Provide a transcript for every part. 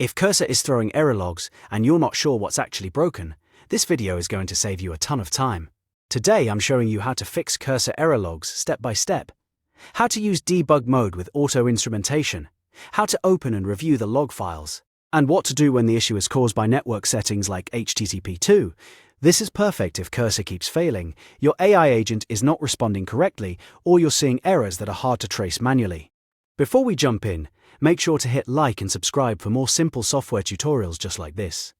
If Cursor is throwing error logs and you're not sure what's actually broken, this video is going to save you a ton of time. Today I'm showing you how to fix Cursor error logs step by step, how to use Debug Mode with Auto-Instrumentation, how to open and review the log files, and what to do when the issue is caused by network settings like HTTP2. This is perfect if Cursor keeps failing, your AI agent is not responding correctly, or you're seeing errors that are hard to trace manually. Before we jump in, make sure to hit like and subscribe for more simple software tutorials just like this.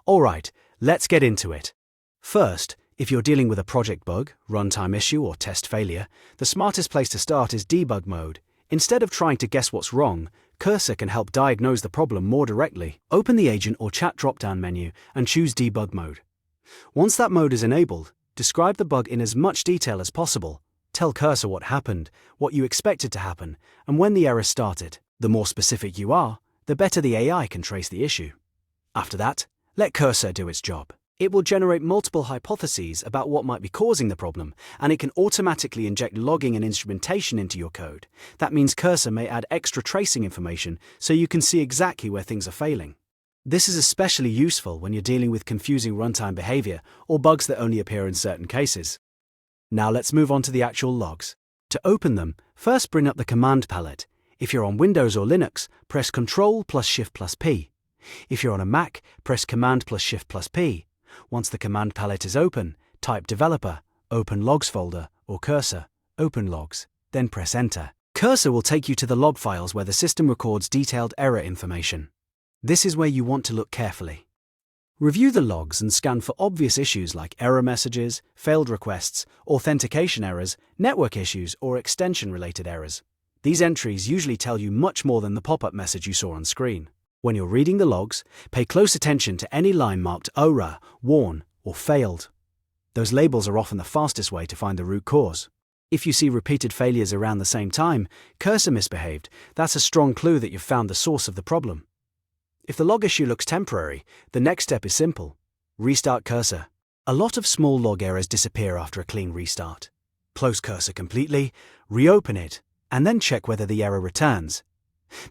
Alright, let's get into it. First, if you're dealing with a project bug, runtime issue, or test failure, the smartest place to start is Debug Mode. Instead of trying to guess what's wrong, Cursor can help diagnose the problem more directly. Open the Agent or Chat drop-down menu and choose Debug Mode. Once that mode is enabled, describe the bug in as much detail as possible. Tell Cursor what happened, what you expected to happen, and when the error started. The more specific you are, the better the AI can trace the issue. After that, let Cursor do its job. It will generate multiple hypotheses about what might be causing the problem, and it can automatically inject logging and instrumentation into your code. That means Cursor may add extra tracing information so you can see exactly where things are failing. This is especially useful when you're dealing with confusing runtime behavior or bugs that only appear in certain cases. Now let's move on to the actual logs. To open them, first bring up the command palette. If you're on Windows or Linux, press Ctrl plus Shift plus P. If you're on a Mac, press Command plus Shift plus P. Once the command palette is open, type Developer, Open Logs folder, or Cursor, Open Logs, then press Enter. Cursor will take you to the log files where the system records detailed error information. This is where you want to look carefully. Review the logs and scan for obvious issues like error messages, failed requests, authentication errors, network issues, or extension-related errors. These entries usually tell you much more than the pop-up message you saw on screen. When you're reading the logs, pay close attention to any line marked error, warn, or failed. Those labels are often the fastest way to find the root cause. If you see repeated failures around the same time, Cursor misbehaved, that's a strong clue that you've found the source of the problem. If the log issue looks temporary, the next step is simple. Restart Cursor. A lot of small log errors disappear after a clean restart. Close Cursor completely, reopen it, and then check whether the error returns.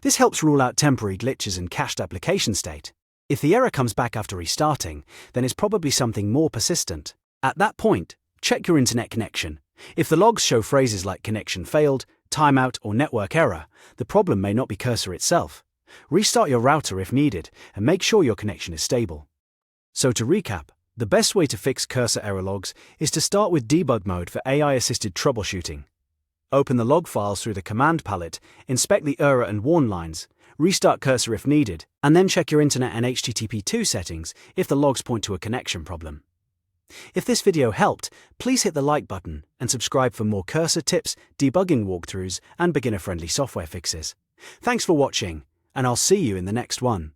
This helps rule out temporary glitches and cached application state. If the error comes back after restarting, then it's probably something more persistent. At that point, check your internet connection. If the logs show phrases like connection failed, timeout, or network error, the problem may not be Cursor itself. Restart your router if needed, and make sure your connection is stable. So to recap, the best way to fix Cursor error logs is to start with Debug Mode for AI-assisted troubleshooting. Open the log files through the command palette, inspect the error and warn lines, restart Cursor if needed, and then check your internet and HTTP2 settings if the logs point to a connection problem. If this video helped, please hit the like button and subscribe for more Cursor tips, debugging walkthroughs, and beginner-friendly software fixes. Thanks for watching, and I'll see you in the next one.